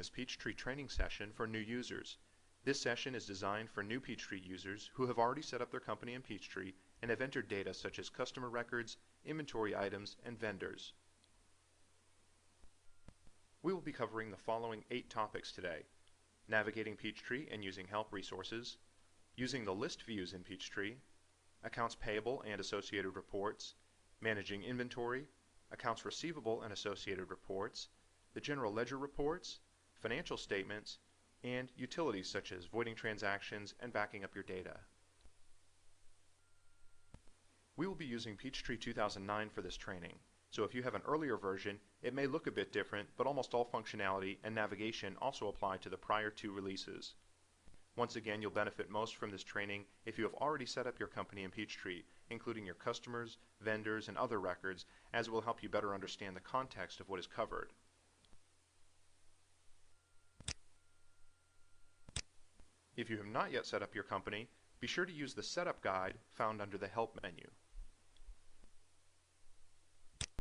this Peachtree training session for new users. This session is designed for new Peachtree users who have already set up their company in Peachtree and have entered data such as customer records, inventory items, and vendors. We will be covering the following 8 topics today: navigating Peachtree and using help resources, using the list views in Peachtree, accounts payable and associated reports, managing inventory, accounts receivable and associated reports, the general ledger reports, financial statements, and utilities such as voiding transactions and backing up your data. We will be using Peachtree 2009 for this training, so if you have an earlier version, it may look a bit different, but almost all functionality and navigation also apply to the prior 2 releases. Once again, you'll benefit most from this training if you have already set up your company in Peachtree, including your customers, vendors, and other records, as it will help you better understand the context of what is covered. If you have not yet set up your company, be sure to use the Setup Guide found under the Help menu.